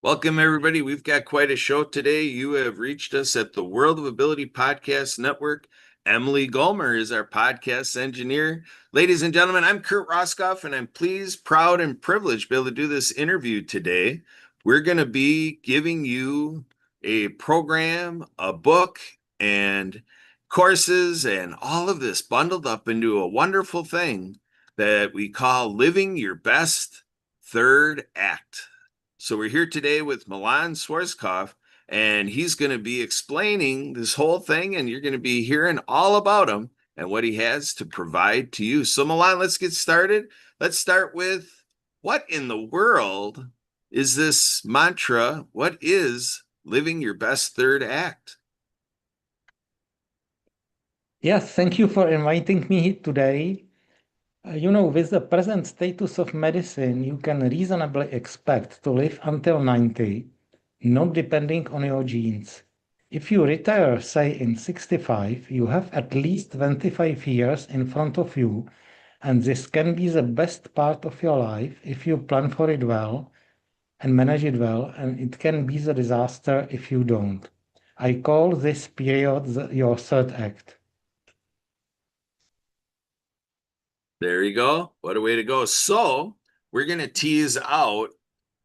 Welcome, everybody. We've got quite a show today. You have reached us at the World of Ability Podcast Network. Emily Gomer is our podcast engineer. Ladies and gentlemen, I'm Kurt Roskopf, and I'm pleased, proud, and privileged to be able to do this interview today. We're going to be giving you a program, a book, and courses, and all of this bundled up into a wonderful thing that we call Living Your Best Third Act. So we're here today with Milan Schwarzkopf, and he's going to be explaining this whole thing, and you're going to be hearing all about him and what he has to provide to you. So Milan, let's get started. Let's start with, what in the world is this mantra? What is living your best third act? Yes, thank you for inviting me today. With the present status of medicine, you can reasonably expect to live until 90, not depending on your genes. If you retire, say, in 65, you have at least 25 years in front of you, and this can be the best part of your life if you plan for it well and manage it well, and it can be the disaster if you don't. I call this period your third act. There you go. What a way to go. So we're going to tease out,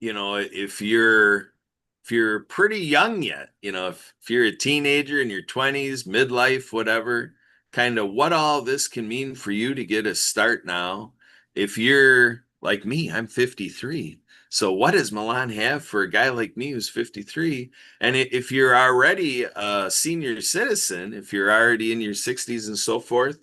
if you're pretty young yet, if you're a teenager in your 20s, midlife, whatever, kind of what all this can mean for you to get a start now. If you're like me, I'm 53. So what does Milan have for a guy like me who's 53? And if you're already a senior citizen, if you're already in your 60s and so forth,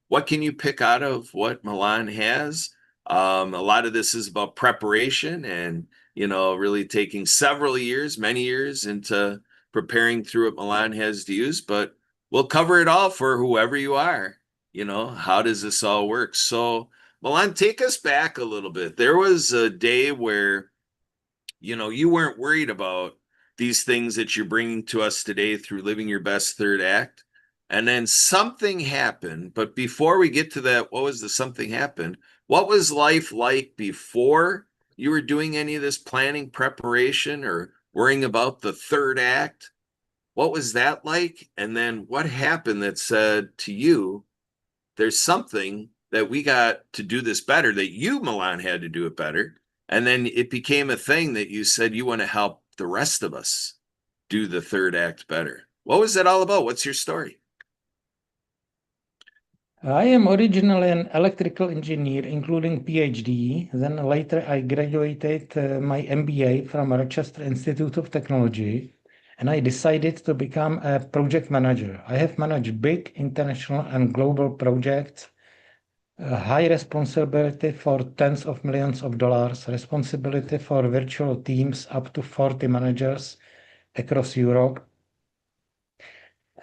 what can you pick out of what Milan has? A lot of this is about preparation and, really taking several years, many years into preparing through what Milan has to use, but we'll cover it all for whoever you are. How does this all work? So, Milan, take us back a little bit. There was a day where, you weren't worried about these things that you're bringing to us today through living your best third act. And then something happened. But before we get to that, what was the something happened? What was life like before you were doing any of this planning preparation or worrying about the third act? What was that like? And then what happened that said to you, there's something that we got to do this better, that you, Milan, had to do it better. And then it became a thing that you said you want to help the rest of us do the third act better. What was that all about? What's your story? I am originally an electrical engineer, including PhD. Then later I graduated my MBA from Rochester Institute of Technology, and I decided to become a project manager. I have managed big international and global projects, high responsibility for tens of millions of dollars, responsibility for virtual teams up to 40 managers across Europe.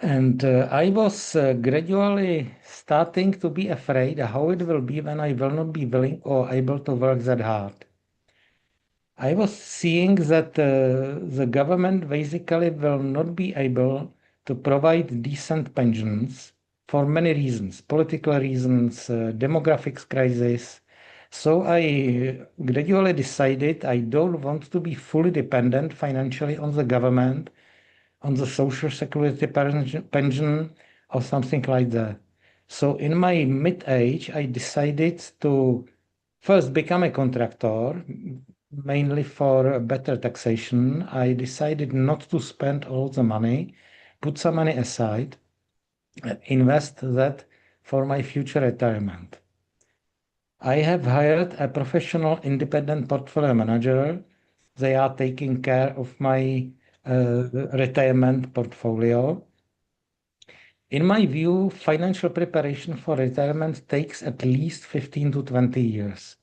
And I was gradually starting to be afraid how it will be when I will not be willing or able to work that hard. I was seeing that the government basically will not be able to provide decent pensions for many reasons, political reasons, demographics crisis. So I gradually decided I don't want to be fully dependent financially on the government, on the social security pension or something like that. So in my mid-age, I decided to first become a contractor, mainly for better taxation. I decided not to spend all the money, put some money aside, and invest that for my future retirement. I have hired a professional independent portfolio manager. They are taking care of my retirement portfolio. In my view, financial preparation for retirement takes at least 15 to 20 years.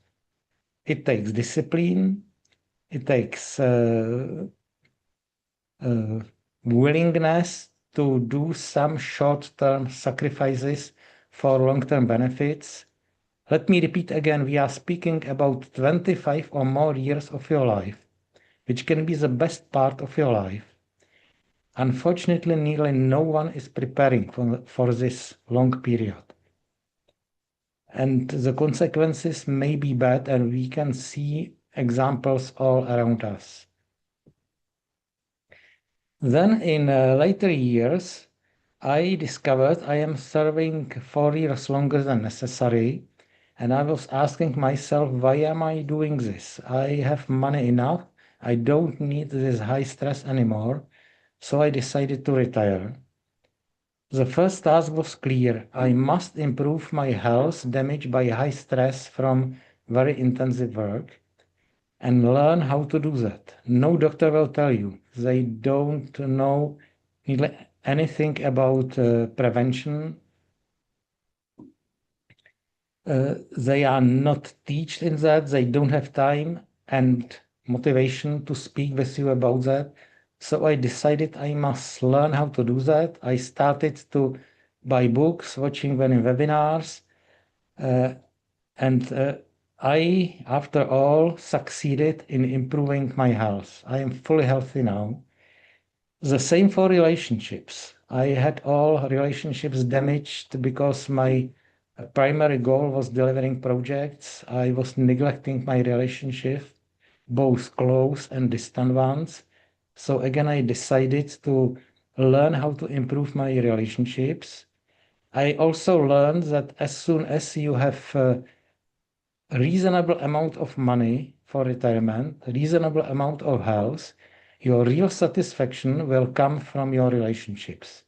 It takes discipline, it takes willingness to do some short-term sacrifices for long-term benefits. Let me repeat again, we are speaking about 25 or more years of your life, which can be the best part of your life. Unfortunately, nearly no one is preparing for this long period. And the consequences may be bad, and we can see examples all around us. Then in later years, I discovered I am serving 4 years longer than necessary. And I was asking myself, why am I doing this? I have money enough. I don't need this high stress anymore. So I decided to retire. The first task was clear. I must improve my health damaged by high stress from very intensive work and learn how to do that. No doctor will tell you. They don't know anything about prevention. They are not taught in that. They don't have time and motivation to speak with you about that. So I decided I must learn how to do that. I started to buy books, watching many webinars, uh, and I, after all, succeeded in improving my health. I am fully healthy now. The same for relationships. I had all relationships damaged because my primary goal was delivering projects. I was neglecting my relationship, both close and distant ones. So again, I decided to learn how to improve my relationships. I also learned that as soon as you have a reasonable amount of money for retirement, a reasonable amount of health, your real satisfaction will come from your relationships.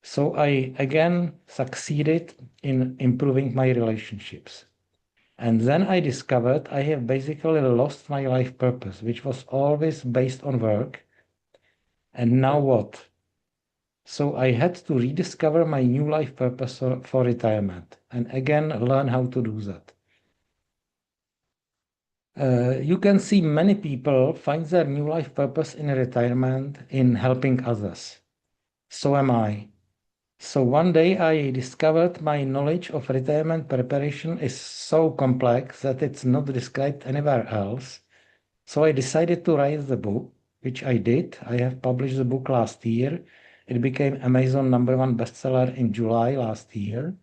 So I again succeeded in improving my relationships. And then I discovered I have basically lost my life purpose, which was always based on work. And now what? So I had to rediscover my new life purpose for retirement and again learn how to do that. You can see many people find their new life purpose in retirement in helping others. So am I. So one day I discovered my knowledge of retirement preparation is so complex that it's not described anywhere else. So I decided to write the book, which I did. I have published the book last year. It became Amazon #1 bestseller in July last year.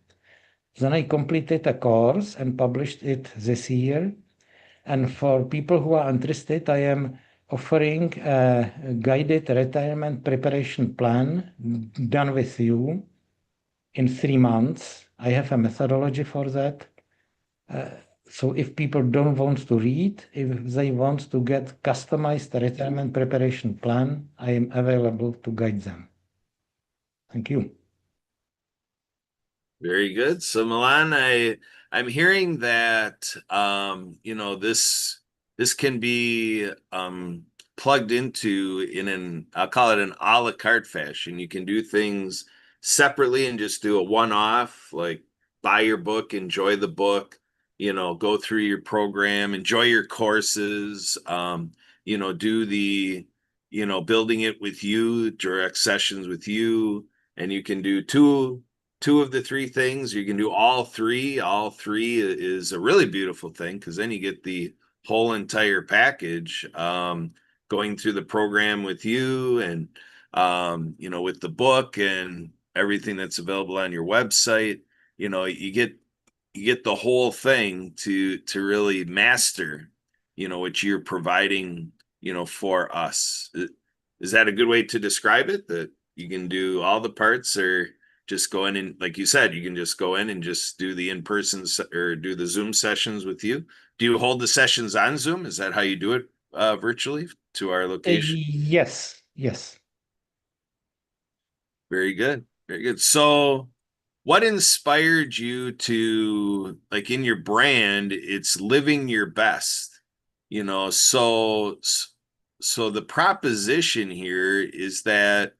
Then I completed a course and published it this year. And for people who are interested, I am offering a guided retirement preparation plan done with you in 3 months. I have a methodology for that. So if people don't want to read, if they want to get customized retirement preparation plan, I am available to guide them. Thank you. Very good. So Milan, I'm hearing that this can be plugged into in an I'll call it an a la carte fashion. You can do things separately and just do a one-off, like buy your book, enjoy the book, go through your program, enjoy your courses, do the, building it with you, direct sessions with you, and you can do two of the three things. You can do all three. All three is a really beautiful thing because then you get the whole entire package. Going through the program with you and with the book and everything that's available on your website. You get the whole thing to really master, what you're providing, for us. Is that a good way to describe it? That you can do all the parts, or just go in and, like you said, you can just go in and just do the in-person or do the Zoom sessions with you. Do you hold the sessions on Zoom? Is that how you do it virtually to our location? Yes, yes. Very good. Very good. So, what inspired you to, like, in your brand, it's living your best, so the proposition here is that,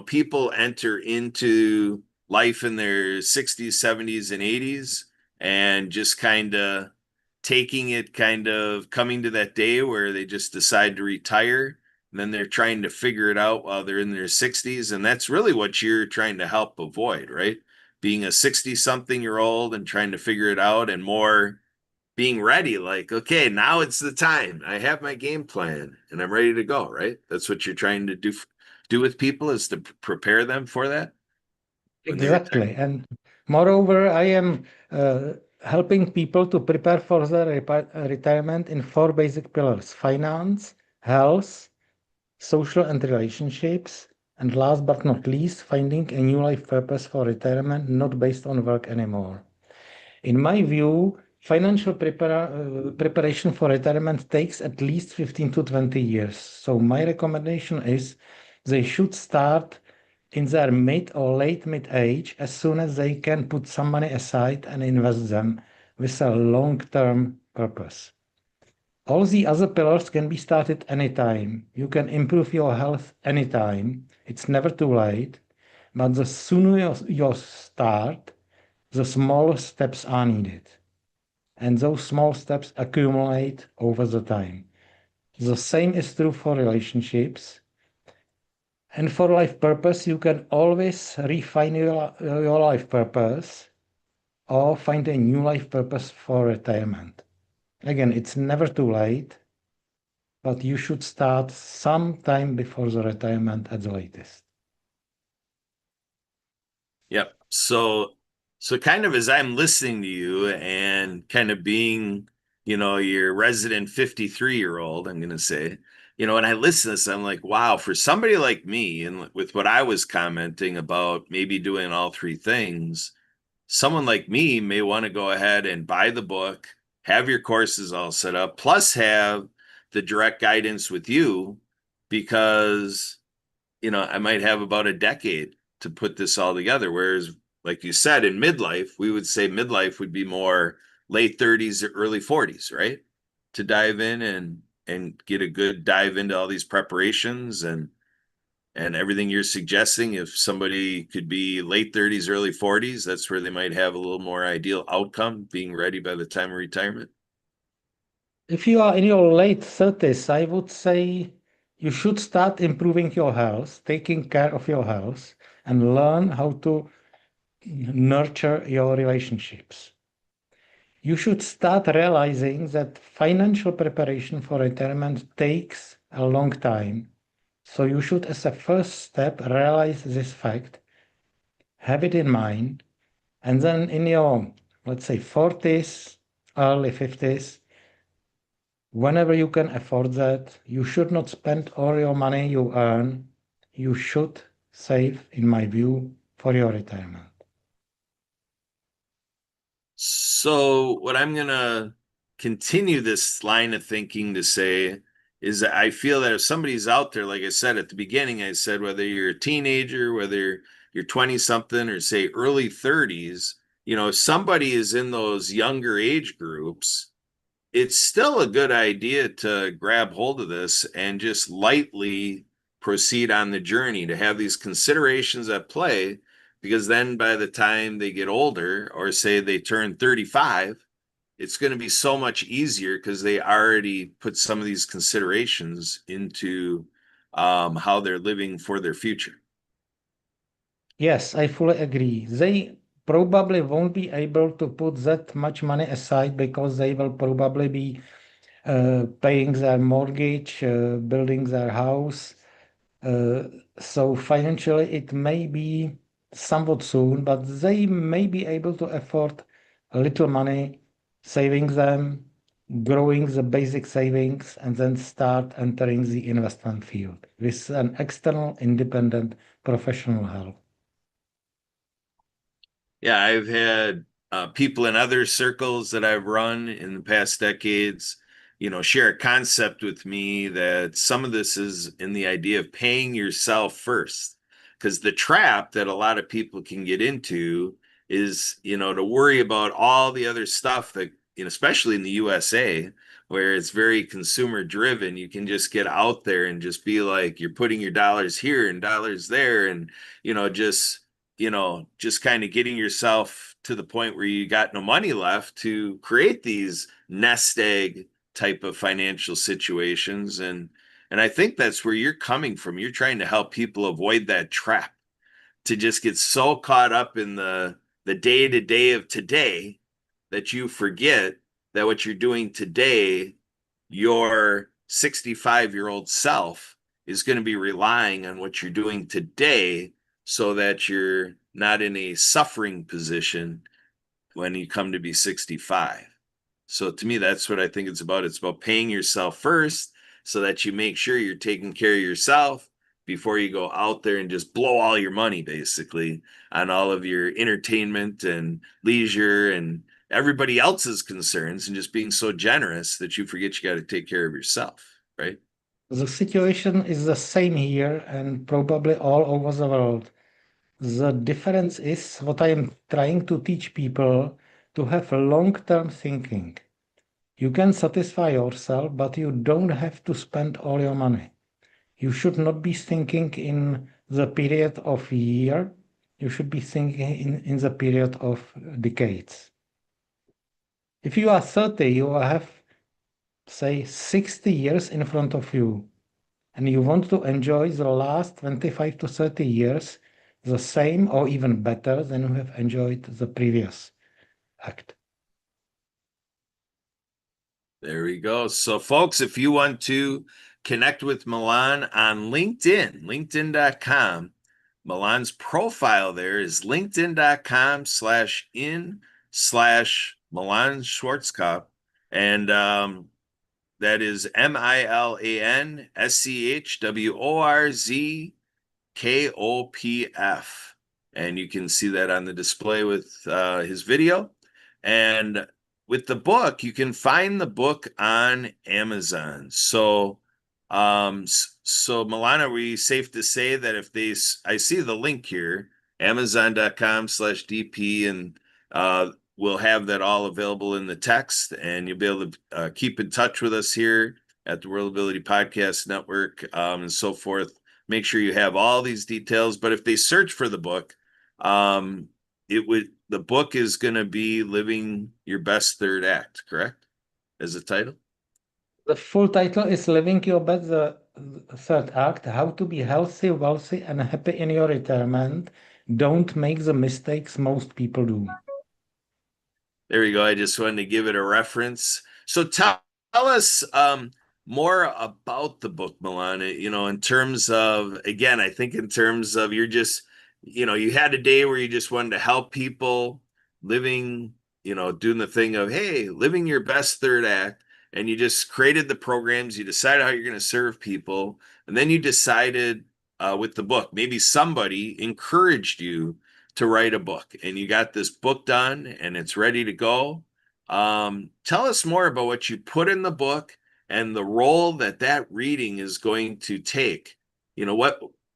people enter into life in their 60s, 70s, and 80s and just kind of taking it, kind of coming to that day where they just decide to retire, and then they're trying to figure it out while they're in their 60s. And that's really what you're trying to help avoid, right? Being a 60 something year old and trying to figure it out, and more being ready, like, okay, now it's the time. I have my game plan and I'm ready to go, right? That's what you're trying to do with people, is to prepare them for that when they retire. Exactly. And moreover, I am helping people to prepare for their retirement in four basic pillars: finance, health, social and relationships, and last but not least, finding a new life purpose for retirement not based on work anymore. In my view, financial preparation for retirement takes at least 15 to 20 years. So my recommendation is they should start in their mid or late mid age as soon as they can put some money aside and invest them with a long-term purpose. All the other pillars can be started anytime. You can improve your health anytime. It's never too late. But the sooner you start, the smaller steps are needed. And those small steps accumulate over the time. The same is true for relationships. And for life purpose, you can always refine your life purpose or find a new life purpose for retirement. Again, it's never too late, but you should start some time before the retirement at the latest. Yep. So kind of as I'm listening to you and kind of being, your resident 53-year-old, I'm going to say, when I listen to this, I'm like, wow, for somebody like me, and with what I was commenting about maybe doing all three things, someone like me may want to go ahead and buy the book, have your courses all set up, plus have the direct guidance with you because I might have about a decade to put this all together. Whereas, like you said, in midlife, we would say midlife would be more late 30s or early 40s, right? To dive in and get a good dive into all these preparations and everything you're suggesting. If somebody could be late 30s, early 40s, that's where they might have a little more ideal outcome, being ready by the time of retirement. If you are in your late 30s, I would say you should start improving your health, taking care of your health, and learn how to nurture your relationships. You should start realizing that financial preparation for retirement takes a long time. So you should, as a first step, realize this fact, have it in mind, and then in your, let's say, 40s, early 50s, whenever you can afford that, you should not spend all your money you earn. You should save, in my view, for your retirement. So, what I'm going to continue this line of thinking to say is that I feel that if somebody's out there, like I said at the beginning, I said whether you're a teenager, whether you're 20 something or say early 30s, if somebody is in those younger age groups, it's still a good idea to grab hold of this and just lightly proceed on the journey to have these considerations at play. Because then by the time they get older, or say they turn 35, it's going to be so much easier because they already put some of these considerations into how they're living for their future. Yes, I fully agree. They probably won't be able to put that much money aside because they will probably be paying their mortgage, building their house. Uh, so financially, it may be somewhat soon, but they may be able to afford a little money, saving them, growing the basic savings, and then start entering the investment field with an external, independent professional help. Yeah, I've had people in other circles that I've run in the past decades, share a concept with me that some of this is in the idea of paying yourself first. Because the trap that a lot of people can get into is, to worry about all the other stuff that, especially in the USA, where it's very consumer driven, you can just get out there and just be like, you're putting your dollars here and dollars there, and, just just kind of getting yourself to the point where you got no money left to create these nest egg type of financial situations. And I think that's where you're coming from. You're trying to help people avoid that trap to just get so caught up in the day to day of today that you forget that what you're doing today, your 65-year-old self is going to be relying on what you're doing today so that you're not in a suffering position when you come to be 65. So to me, that's what I think it's about. It's about paying yourself first so that you make sure you're taking care of yourself before you go out there and just blow all your money basically on all of your entertainment and leisure and everybody else's concerns and just being so generous that you forget you got to take care of yourself, right? The situation is the same here and probably all over the world. The difference is what I am trying to teach people to have long-term thinking. You can satisfy yourself, but you don't have to spend all your money. You should not be thinking in the period of year. You should be thinking in the period of decades. If you are 30, you have, say, 60 years in front of you, and you want to enjoy the last 25 to 30 years the same or even better than you have enjoyed the previous act. There we go. So, folks, if you want to connect with Milan on LinkedIn, linkedin.com, Milan's profile there is linkedin.com/in/Milan Schwarzkopf. And that is MilanSchwarzkopf. And you can see that on the display with his video. And with the book, you can find the book on Amazon. So Milan, are we safe to say that if I see the link here, Amazon.com/DP, and we'll have that all available in the text, and you'll be able to keep in touch with us here at the World Ability Podcast Network, and so forth. Make sure you have all these details. But if they search for the book, the book is going to be Living Your Best Third Act, correct? As a title? The full title is Living Your Best Third Act, How to Be Healthy, Wealthy, and Happy in Your Retirement. Don't make the mistakes most people do. There we go. I just wanted to give it a reference. So tell us more about the book, Milan. In terms of, again, I think in terms of you had a day where you just wanted to help people living, doing the thing of, hey, living your best third act. And you just created the programs, you decided how you're going to serve people. And then you decided with the book, maybe somebody encouraged you to write a book and you got this book done and it's ready to go. Tell us more about what you put in the book and the role that reading is going to take.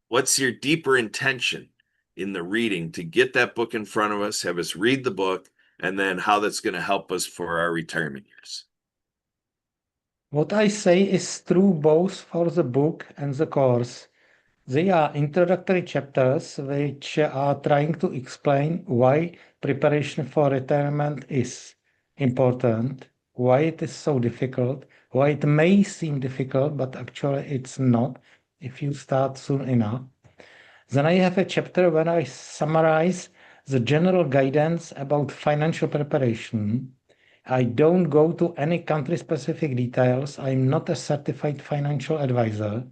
What's your deeper intention in the reading to get that book in front of us, have us read the book, and then how that's going to help us for our retirement years? What I say is true both for the book and the course. They are introductory chapters which are trying to explain why preparation for retirement is important, why it is so difficult, why it may seem difficult, but actually it's not if you start soon enough. Then I have a chapter where I summarize the general guidance about financial preparation. I don't go to any country-specific details. I'm not a certified financial advisor,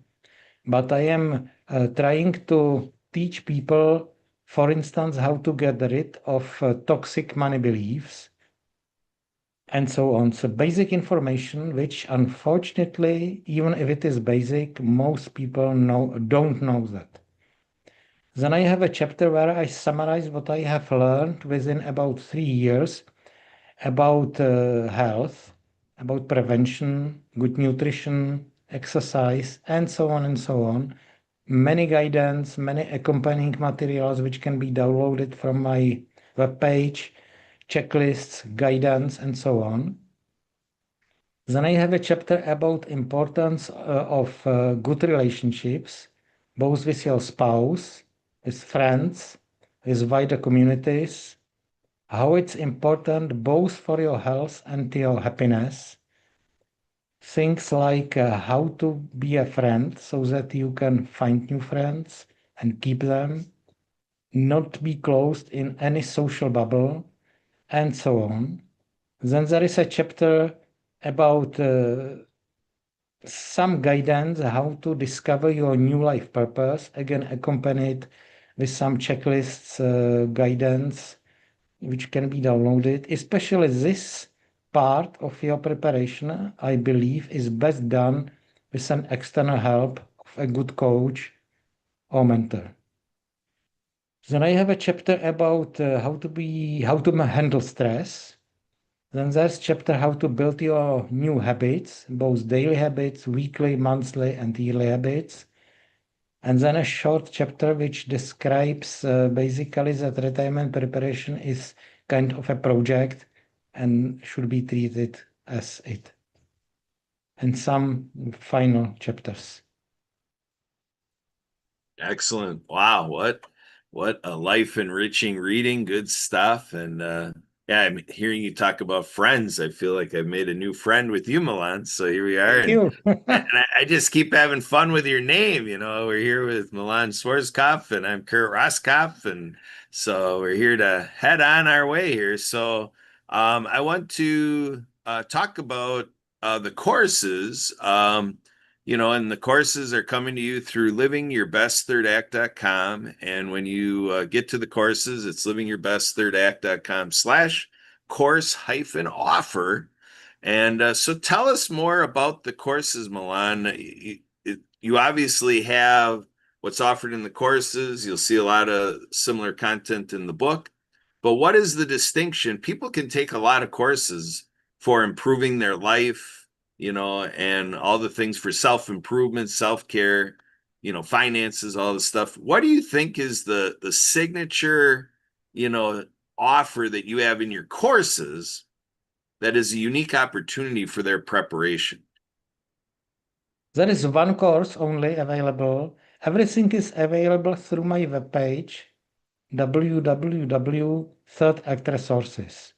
but I am trying to teach people, for instance, how to get rid of toxic money beliefs and so on. So basic information, which unfortunately, even if it is basic, most people don't know that. Then I have a chapter where I summarize what I have learned within about 3 years about health, about prevention, good nutrition, exercise, and so on and so on. Many guidance, many accompanying materials which can be downloaded from my webpage, checklists, guidance, and so on. Then I have a chapter about importance of good relationships, both with your spouse, with friends, with wider communities, how it's important both for your health and your happiness. Things like how to be a friend so that you can find new friends and keep them, not be closed in any social bubble, and so on. Then there is a chapter about some guidance how to discover your new life purpose, again accompanied with some checklists, guidance, which can be downloaded. Especially this part of your preparation, I believe, is best done with some external help of a good coach or mentor. Then I have a chapter about how to handle stress. Then there's chapter how to build your new habits, both daily habits, weekly, monthly, and yearly habits. And then a short chapter which describes basically that retirement preparation is kind of a project and should be treated as it. And some final chapters. Excellent. Wow, what a life enriching reading, good stuff. And yeah, I'm hearing you talk about friends. I feel like I've made a new friend with you, Milan. So here we are. Thank you. And I just keep having fun with your name. We're here with Milan Schwarzkopf and I'm Kurt Roskopf. And so we're here to head on our way here. So I want to talk about the courses. And the courses are coming to you through livingyourbestthirdAct.com. And when you get to the courses, it's livingyourbestthirdAct.com/course-offer. And so tell us more about the courses, Milan. You obviously have what's offered in the courses. You'll see a lot of similar content in the book. But what is the distinction? People can take a lot of courses for improving their life, and all the things for self-improvement, self-care, finances, all the stuff. What do you think is the signature, you know, offer that you have in your courses that is a unique opportunity for their preparation? There is one course only available. Everything is available through my webpage, www.third Act Resources.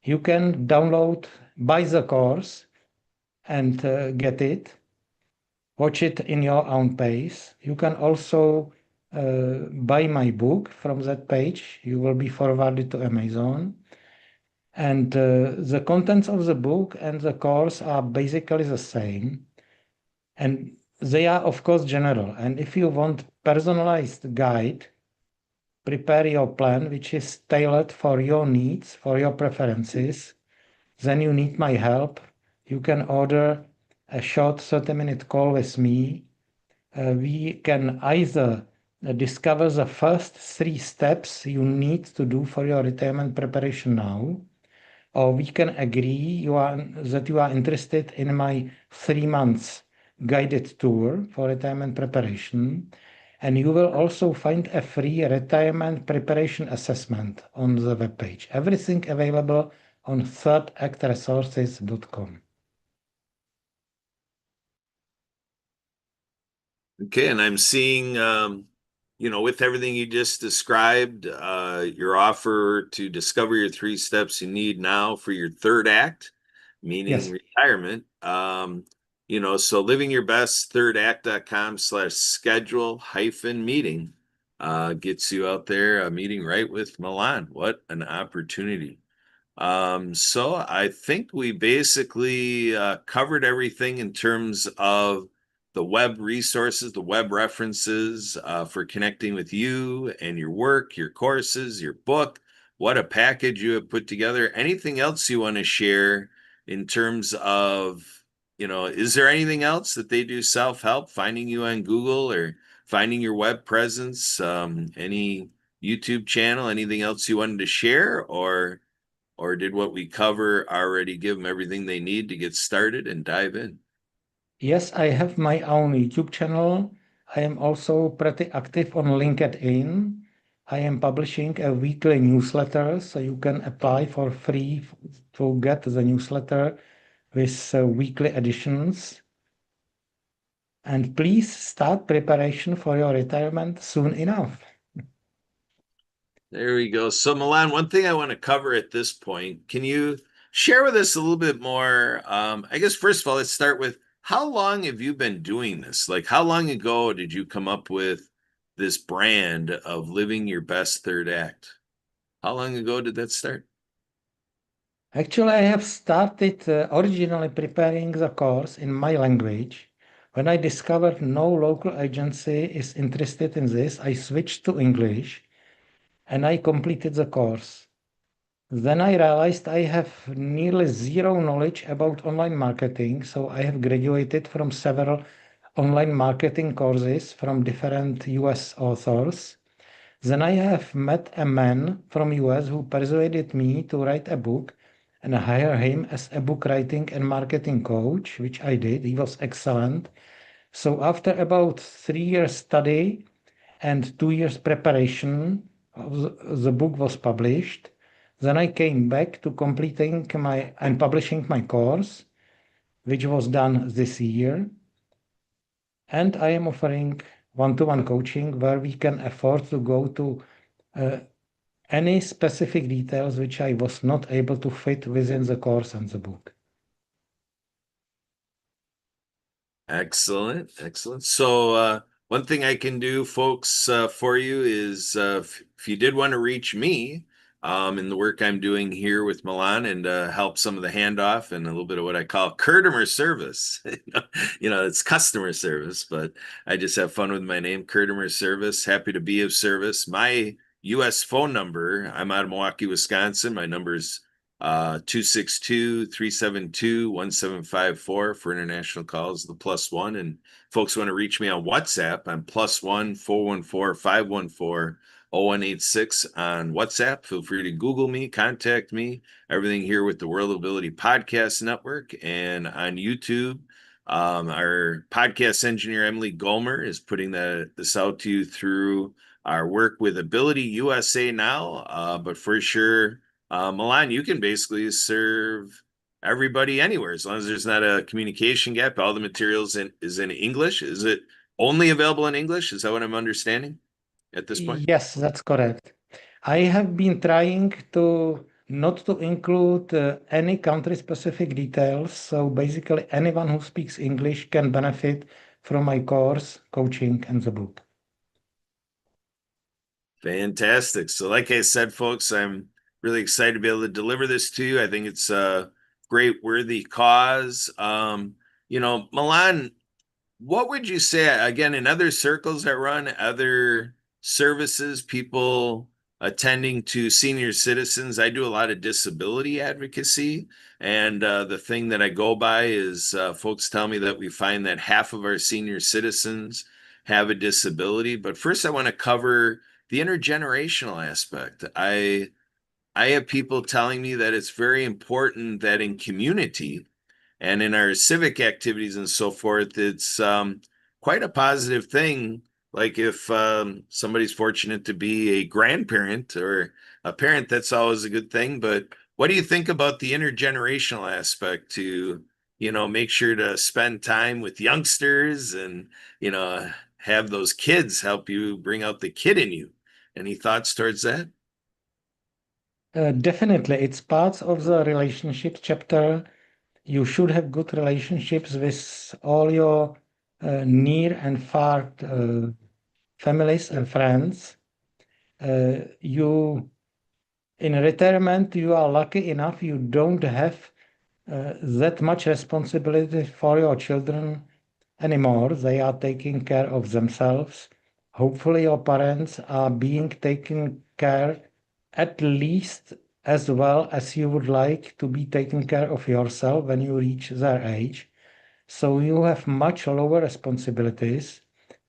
You can buy the course and get it, watch it in your own pace. You can also buy my book from that page. You will be forwarded to Amazon. And the contents of the book and the course are basically the same. And they are, of course, general. And if you want personalized guide, prepare your plan, which is tailored for your needs, for your preferences, then you need my help. You can order a short 30-minute call with me. We can either discover the first 3 steps you need to do for your retirement preparation now, or we can agree that you are interested in my 3 months guided tour for retirement preparation. And you will also find a free retirement preparation assessment on the webpage. Everything available on thirdactresources.com. Okay, and I'm seeing, with everything you just described, your offer to discover your 3 steps you need now for your third act, meaning Yes. retirement. So livingyourbestthirdAct.com/schedule-meeting gets you out there meeting right with Milan. What an opportunity. So I think we basically covered everything in terms of the web resources, the web references for connecting with you and your work, your courses, your book. What a package you have put together. Anything else you want to share in terms of, is there anything else that they do self-help, finding you on Google or finding your web presence, any YouTube channel, anything else you wanted to share, or did what we cover already give them everything they need to get started and dive in? Yes, I have my own YouTube channel. I am also pretty active on LinkedIn. I am publishing a weekly newsletter, so you can apply for free to get the newsletter with weekly editions. And please start preparation for your retirement soon enough. There we go. So, Milan, one thing I want to cover at this point, can you share with us a little bit more? I guess, first of all, let's start with how long have you been doing this? Like, how long ago did you come up with this brand of living your best third act? How long ago did that start? Actually, I have started originally preparing the course in my language. When I discovered no local agency is interested in this, I switched to English and I completed the course. Then I realized I have nearly zero knowledge about online marketing, so I have graduated from several online marketing courses from different US authors. Then I have met a man from US who persuaded me to write a book and hire him as a book writing and marketing coach, which I did. He was excellent. So after about 3 years study and 2 years preparation, the book was published. Then I came back to completing my and publishing my course, which was done this year. And I am offering one-to-one coaching where we can afford to go to uh, any specific details which I was not able to fit within the course and the book. Excellent, excellent. So, one thing I can do, folks, for you is if you did want to reach me in the work I'm doing here with Milan and help some of the handoff and a little bit of what I call customer service. It's customer service, but I just have fun with my name, customer service. Happy to be of service. My U.S. phone number, I'm out of Milwaukee, Wisconsin. My number's 262-372-1754 for international calls, the +1. And folks want to reach me on WhatsApp, I'm +1-414-514-0186 on WhatsApp. Feel free to Google me, contact me. Everything here with the World Ability Podcast Network and on YouTube. Our podcast engineer, Emily Gomer, is putting this out to you through our work with Ability USA now. But for sure, Milan, you can basically serve everybody anywhere as long as there's not a communication gap. All the materials is in English. Is it only available in English? Is that what I'm understanding at this point? Yes, that's correct. I have been trying to not to include any country-specific details. So basically, anyone who speaks English can benefit from my course, coaching, and the book. Fantastic. So, like I said, folks, I'm really excited to be able to deliver this to you. I think it's a great, worthy cause. Milan, what would you say, again, in other circles that run, other services, people attending to senior citizens? I do a lot of disability advocacy. And the thing that I go by is folks tell me that we find that half of our senior citizens have a disability. But first, I want to cover the intergenerational aspect. I have people telling me that it's very important that in community, and in our civic activities and so forth, it's quite a positive thing. Like if somebody's fortunate to be a grandparent or a parent, that's always a good thing. But what do you think about the intergenerational aspect to, make sure to spend time with youngsters and, have those kids help you bring out the kid in you? Any thoughts towards that? Definitely, it's part of the relationships chapter. You should have good relationships with all your near and far families and friends. You in retirement, you are lucky enough you don't have that much responsibility for your children anymore. They are taking care of themselves. Hopefully, your parents are being taken care at least as well as you would like to be taken care of yourself when you reach their age. So you have much lower responsibilities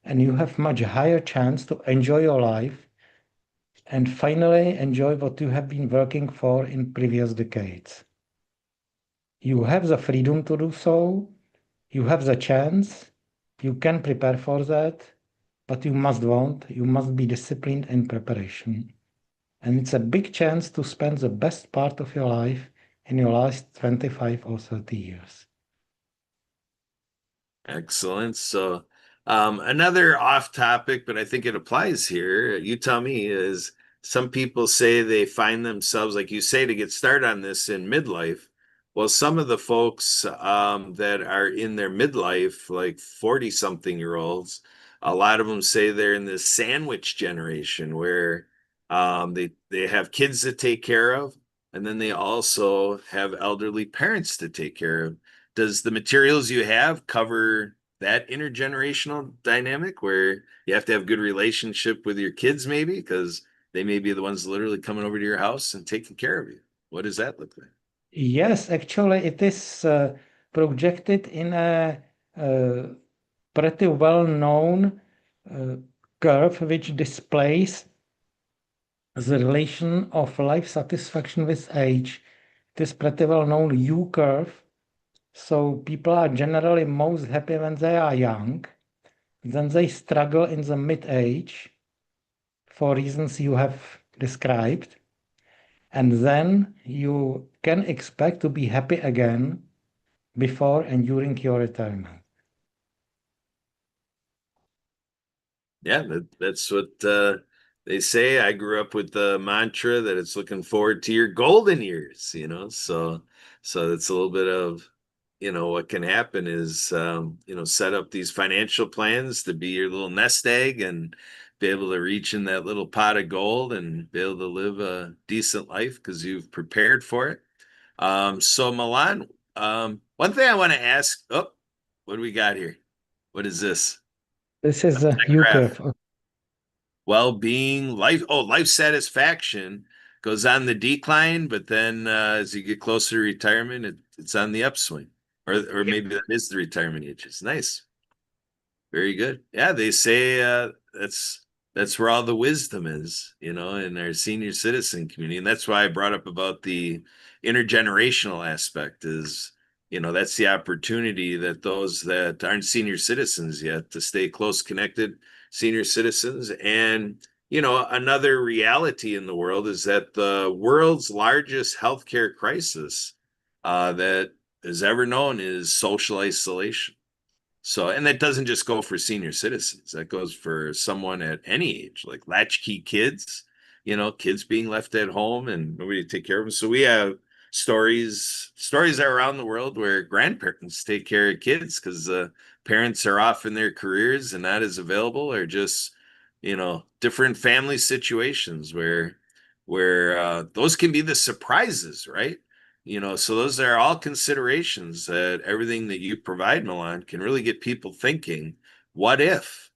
and you have much higher chance to enjoy your life and finally enjoy what you have been working for in previous decades. You have the freedom to do so, you have the chance, you can prepare for that, but you must be disciplined in preparation. And it's a big chance to spend the best part of your life in your last 25 or 30 years. Excellent. So, another off topic, but I think it applies here. You tell me, is some people say they find themselves, like you say, to get started on this in midlife. Well, some of the folks that are in their midlife, like 40 something year olds, a lot of them say they're in this sandwich generation where they have kids to take care of, and then they also have elderly parents to take care of. Does the materials you have cover that intergenerational dynamic where you have to have good relationship with your kids maybe? Because they may be the ones literally coming over to your house and taking care of you. What does that look like? Yes, actually, it is projected in a pretty well-known uh, curve which displays the relation of life satisfaction with age. It is pretty well-known U curve. So people are generally most happy when they are young. Then they struggle in the mid-age for reasons you have described. And then you can expect to be happy again before and during your retirement. Yeah, that's what they say. I grew up with the mantra that it's looking forward to your golden years, so it's a little bit of, what can happen is, set up these financial plans to be your little nest egg and be able to reach in that little pot of gold and be able to live a decent life because you've prepared for it. So Milan, one thing I want to ask, oh, what do we got here? What is this? This is a U Graph. curve. Well-being, life satisfaction goes on the decline, but then as you get closer to retirement, it's on the upswing. Or maybe that is the retirement age. It's nice. Very good. Yeah, they say that's where all the wisdom is, in our senior citizen community. And that's why I brought up about the intergenerational aspect is, that's the opportunity that those that aren't senior citizens yet to stay close connected senior citizens. And, another reality in the world is that the world's largest healthcare crisis that is ever known is social isolation. So, and that doesn't just go for senior citizens. That goes for someone at any age, like latchkey kids, kids being left at home and nobody to take care of them. So we have stories around the world where grandparents take care of kids because the parents are off in their careers and not as available, or just, different family situations where those can be the surprises, right? So those are all considerations that everything that you provide, Milan, can really get people thinking, what if?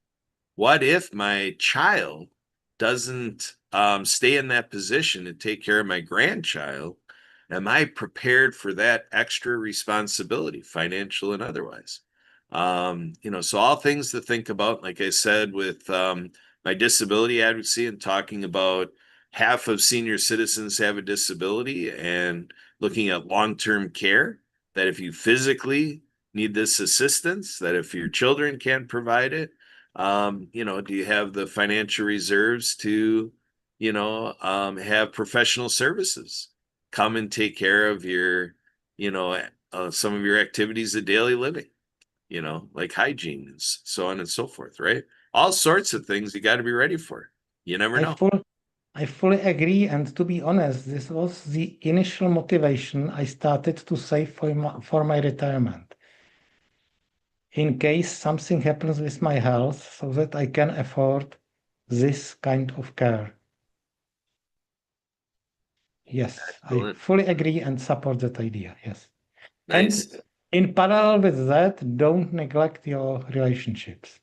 What if my child doesn't stay in that position to take care of my grandchild? Am I prepared for that extra responsibility, financial and otherwise? So all things to think about, like I said, with my disability advocacy and talking about half of senior citizens have a disability and looking at long-term care, that if you physically need this assistance, that if your children can't provide it, do you have the financial reserves to, have professional services come and take care of your, some of your activities of daily living, like hygiene and so on and so forth, right? All sorts of things you got to be ready for. You never I know. full, I fully agree. And to be honest, this was the initial motivation I started to save for my retirement. In case something happens with my health, so that I can afford this kind of care. Yes, I Excellent. fully agree and support that idea. Yes. Nice. And in parallel with that, don't neglect your relationships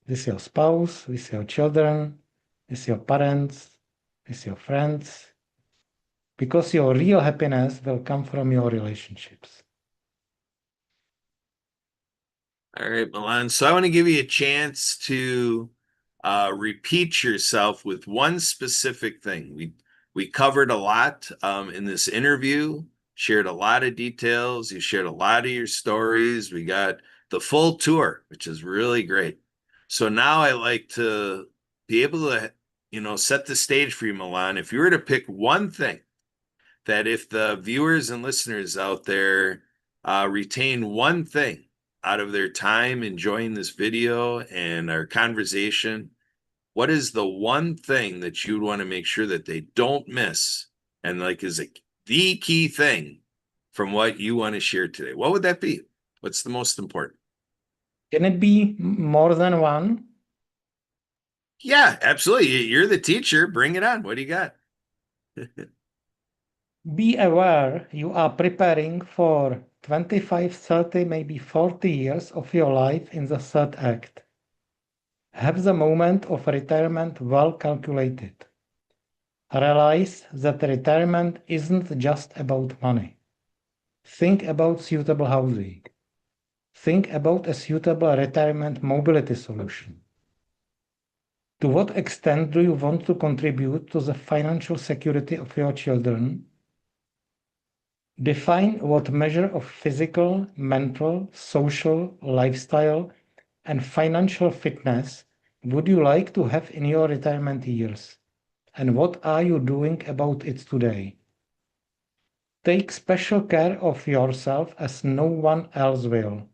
with your spouse, with your children, with your parents, with your friends, because your real happiness will come from your relationships. All right, Milan. So I want to give you a chance to repeat yourself with one specific thing. We covered a lot in this interview, shared a lot of details. You shared a lot of your stories. We got the full tour, which is really great. So now I like to be able to, set the stage for you, Milan. If you were to pick one thing that if the viewers and listeners out there retain one thing out of their time enjoying this video and our conversation, what is the one thing that you'd want to make sure that they don't miss and like is the key thing from what you want to share today? What would that be? What's the most important? Can it be more than one? Yeah, absolutely. You're the teacher. Bring it on. What do you got? Be aware you are preparing for 25, 30, maybe 40 years of your life in the third act. Have the moment of retirement well calculated. Realize that retirement isn't just about money. Think about suitable housing. Think about a suitable retirement mobility solution. To what extent do you want to contribute to the financial security of your children? Define what measure of physical, mental, social, lifestyle, and financial fitness would you like to have in your retirement years? And what are you doing about it today? Take special care of yourself as no one else will.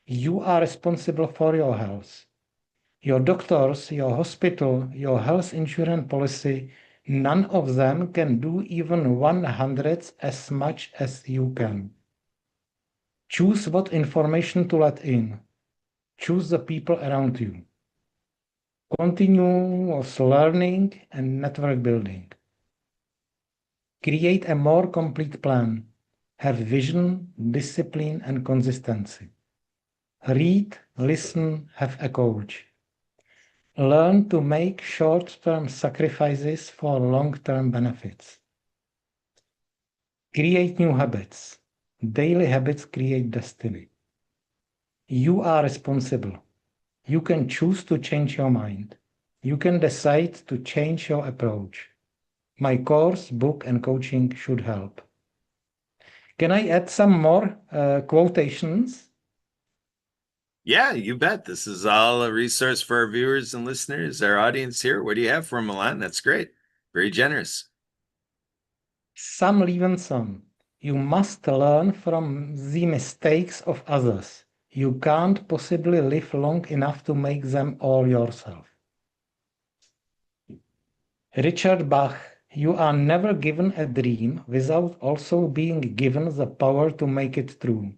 You are responsible for your health. Your doctors, your hospital, your health insurance policy, none of them can do even 100th as much as you can. Choose what information to let in. Choose the people around you. Continuous learning and network building. Create a more complete plan. Have vision, discipline, and consistency. Read, listen, have a coach. Learn to make short-term sacrifices for long-term benefits. Create new habits. Daily habits create destiny. You are responsible. You can choose to change your mind. You can decide to change your approach. My course, book, and coaching should help. Can I add some more quotations? Yeah, you bet. This is all a resource for our viewers and listeners, our audience here. What do you have for Milan? That's great. Very generous. Sam Levinson, you must learn from the mistakes of others. You can't possibly live long enough to make them all yourself. Richard Bach, you are never given a dream without also being given the power to make it true.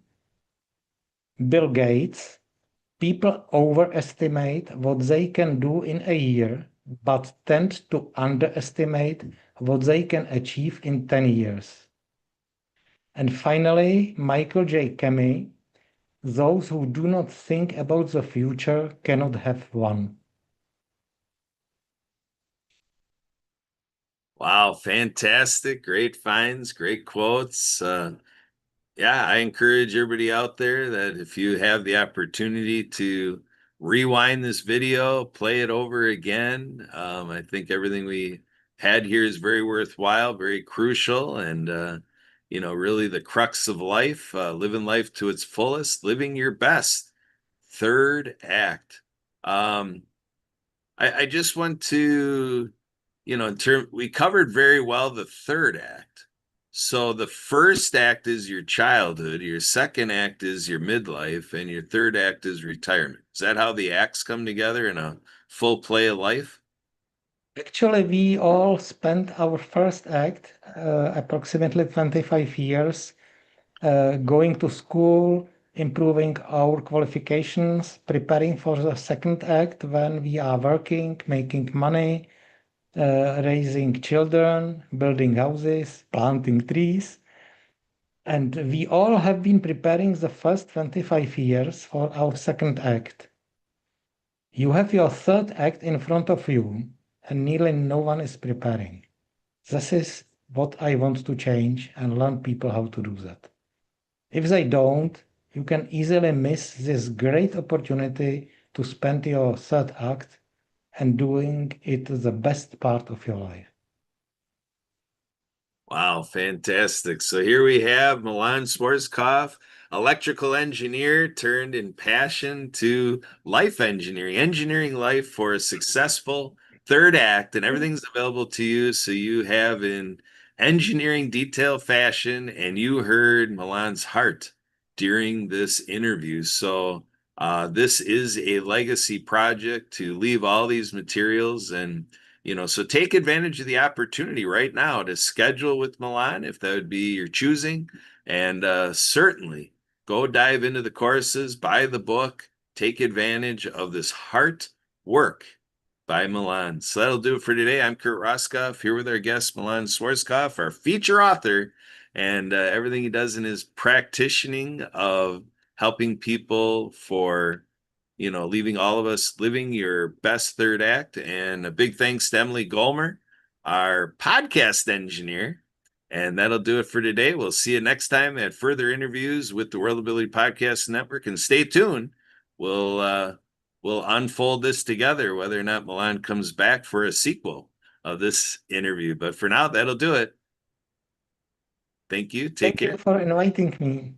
Bill Gates, people overestimate what they can do in a year, but tend to underestimate what they can achieve in 10 years. And finally, Michael J. Kemi, those who do not think about the future cannot have one. Wow, fantastic. Great finds, great quotes. Yeah, I encourage everybody out there that if you have the opportunity to rewind this video, play it over again. I think everything we had here is very worthwhile, very crucial, and really the crux of life, living life to its fullest, living your best. Third act. Um, I just want to, we covered very well the third act. So the first act is your childhood, your second act is your midlife, and your third act is retirement. Is that how the acts come together in a full play of life? Actually, we all spent our first act, approximately 25 years, going to school, improving our qualifications, preparing for the second act when we are working, making money, raising children, building houses, planting trees. And we all have been preparing the first 25 years for our second act. You have your third act in front of you, and nearly no one is preparing. This is what I want to change and learn people how to do that. If they don't, you can easily miss this great opportunity to spend your third act and doing it the best part of your life. Wow, fantastic. So here we have Milan Schwarzkopf, electrical engineer turned in passion to life engineering, engineering life for a successful third act, and everything's available to you. So you have in engineering detail fashion, and you heard Milan's heart during this interview. So this is a legacy project to leave all these materials and so take advantage of the opportunity right now to schedule with Milan if that would be your choosing. And certainly go dive into the courses, buy the book, take advantage of this heart work by Milan. So that'll do it for today. I'm Kurt Roskopf here with our guest, Milan Schwarzkopf, our feature author, and everything he does in his practicing of helping people for leaving all of us living your best third act. And a big thanks to Emily Golmer, our podcast engineer. And that'll do it for today. We'll see you next time at further interviews with the World Ability Podcast Network. And stay tuned. We'll unfold this together, whether or not Milan comes back for a sequel of this interview. But for now, that'll do it. Thank you. Take Thank you care. for inviting me.